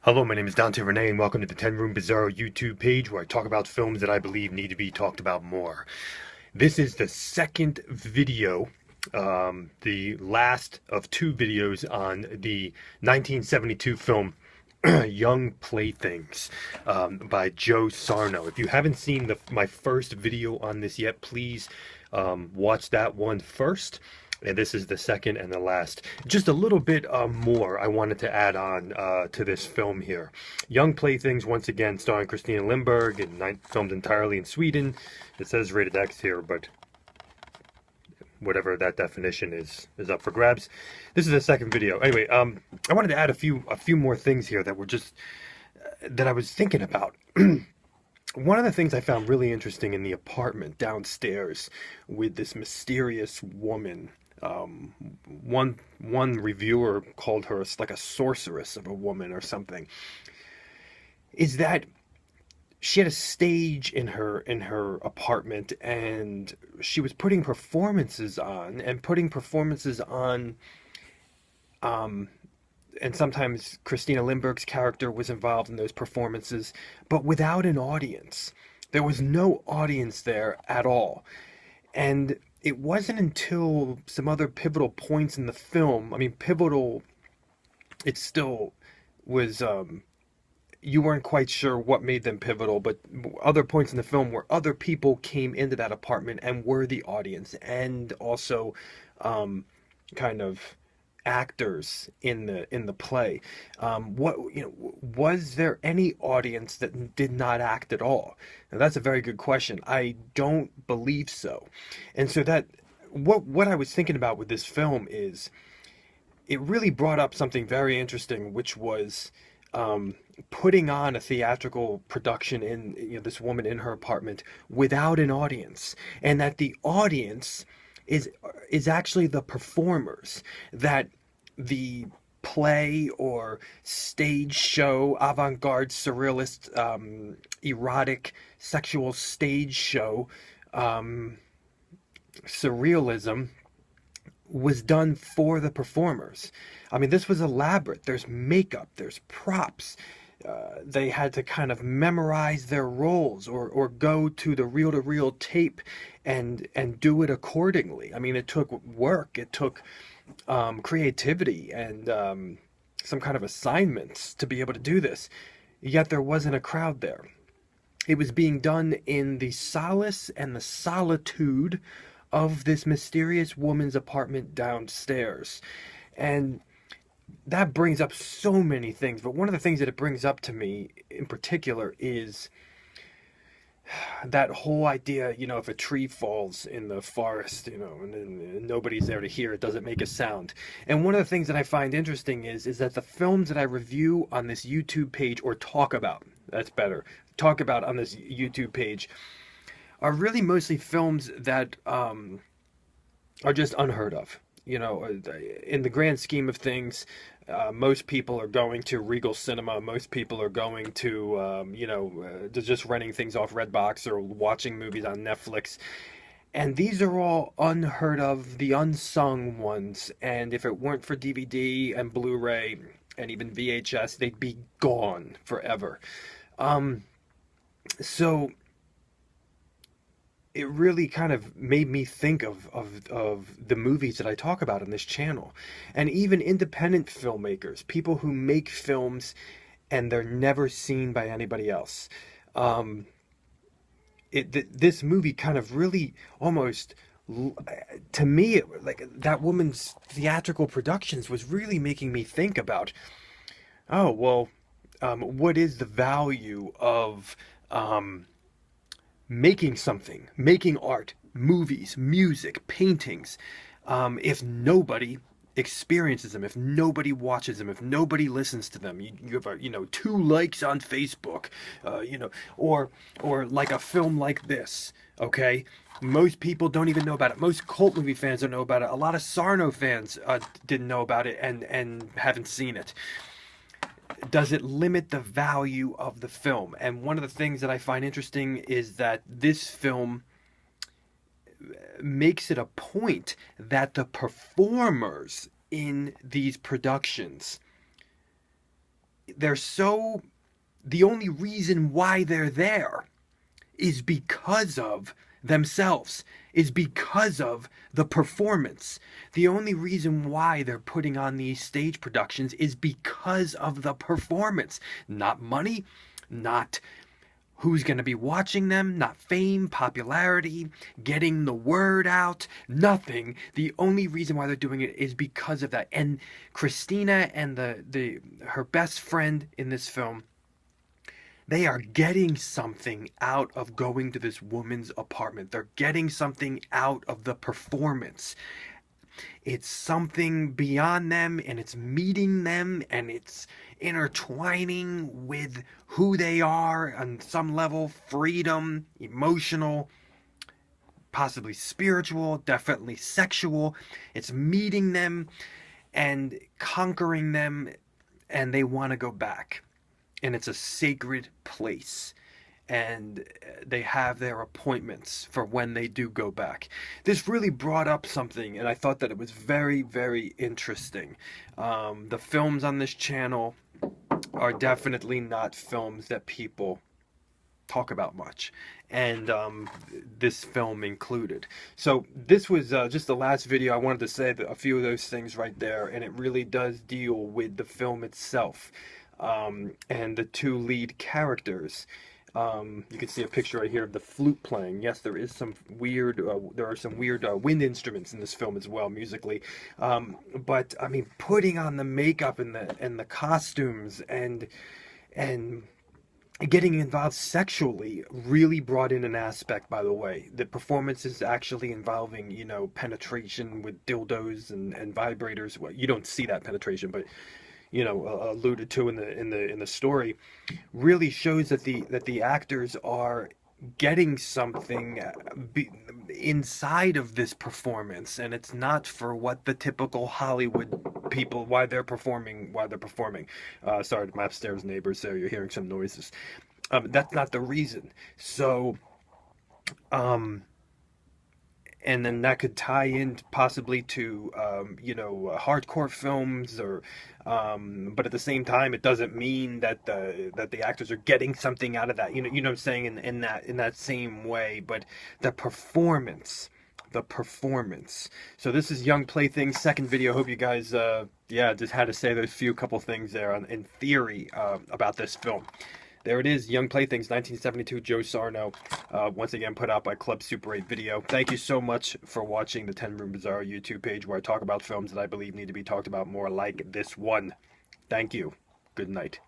Hello, my name is Dante Renee, and welcome to the 10 Room Bizarro YouTube page where I talk about films that I believe need to be talked about more. This is the second video, the last of two videos on the 1972 film Young Playthings by Joe Sarno. If you haven't seen my first video on this yet, please watch that one first. And this is the second and the last. Just a little bit more I wanted to add on to this film here. Young Playthings, once again, starring Christina Lindberg, and filmed entirely in Sweden. It says rated X here, but whatever that definition is up for grabs. This is the second video. Anyway, I wanted to add a few more things here that were just that I was thinking about. One of the things I found really interesting in the apartment downstairs with this mysterious woman, one reviewer called her like a sorceress of a woman or something, is that she had a stage in her apartment, and she was putting performances on and sometimes Christina Lindberg's character was involved in those performances, but without an audience. There was no audience there at all. And it wasn't until some other pivotal points in the film, I mean, pivotal, it still was, you weren't quite sure what made them pivotal, but other points in the film where other people came into that apartment and were the audience, and also kind of actors in the play. Was there any audience that did not act at all? Now that's a very good question. I don't believe so. And so that what I was thinking about with this film is it really brought up something very interesting, which was putting on a theatrical production in this woman in her apartment without an audience, and that the audience is actually the performers, that the play or stage show, avant-garde, surrealist, erotic, sexual stage show, surrealism was done for the performers. I mean, this was elaborate. There's makeup, there's props. They had to kind of memorize their roles, or go to the reel-to-reel tape and do it accordingly. I mean, it took work, it took creativity, and some kind of assignments to be able to do this. Yet there wasn't a crowd there. It was being done in the solace and the solitude of this mysterious woman's apartment downstairs. And that brings up so many things, but one of the things that it brings up to me in particular is that whole idea, if a tree falls in the forest, and nobody's there to hear, it doesn't make a sound. And one of the things that I find interesting is that the films that I review on this YouTube page, or talk about, that's better, talk about on this YouTube page, are really mostly films that are just unheard of. In the grand scheme of things, most people are going to Regal Cinema. Most people are going to, just renting things off Redbox or watching movies on Netflix. And these are all unheard of, the unsung ones. And if it weren't for DVD and Blu-ray and even VHS, they'd be gone forever. So it really kind of made me think of the movies that I talk about on this channel. And even independent filmmakers, people who make films and they're never seen by anybody else. This movie kind of really almost, to me, like that woman's theatrical productions was really making me think about, oh, well, what is the value of making something, making art, movies, music, paintings, if nobody experiences them, if nobody watches them, if nobody listens to them? You have 2 likes on Facebook, or like a film like this, okay? Most people don't even know about it. Most cult movie fans don't know about it. A lot of Sarno fans didn't know about it and haven't seen it. Does it limit the value of the film? And one of the things that I find interesting is that this film makes it a point that the performers in these productions they're so, the only reason why they're there is because of themselves, is because of the performance. The only reason why they're putting on these stage productions is because of the performance. Not money, not who's going to be watching them, not fame, popularity, getting the word out, nothing. The only reason why they're doing it is because of that. And Christina and her best friend in this film, they are getting something out of going to this woman's apartment. They're getting something out of the performance. It's something beyond them, and it's meeting them, and it's intertwining with who they are on some level, freedom, emotional, possibly spiritual, definitely sexual. It's meeting them and conquering them, and they want to go back. And it's a sacred place, and they have their appointments for when they do go back. This really brought up something, and I thought that it was very, very interesting. The films on this channel are definitely not films that people talk about much, and this film included. So this was just the last video. I wanted to say a few of those things right there, and it really does deal with the film itself. And the two lead characters. You can see a picture right here of the flute playing. Yes, there is some weird, there are some weird wind instruments in this film as well, musically. But I mean, putting on the makeup and the costumes and getting involved sexually really brought in an aspect, by the way. The performance is actually involving, you know, penetration with dildos and vibrators. Well, you don't see that penetration, but you know, alluded to in the story, really shows that the actors are getting something inside of this performance, and it's not for what the typical Hollywood people, why they're performing. Sorry, my upstairs neighbors there, you're hearing some noises. That's not the reason. So and then that could tie in possibly to you know, hardcore films, or but at the same time, it doesn't mean that the actors are getting something out of that. You know what I'm saying, in that same way. But the performance. So this is Young Playthings' second video. Hope you guys yeah, just had to say those couple things there in theory about this film. There it is, Young Playthings, 1972, Joe Sarno, once again put out by Club Super 8 Video. Thank you so much for watching the 10 Room Bizarro YouTube page, where I talk about films that I believe need to be talked about more, like this one. Thank you. Good night.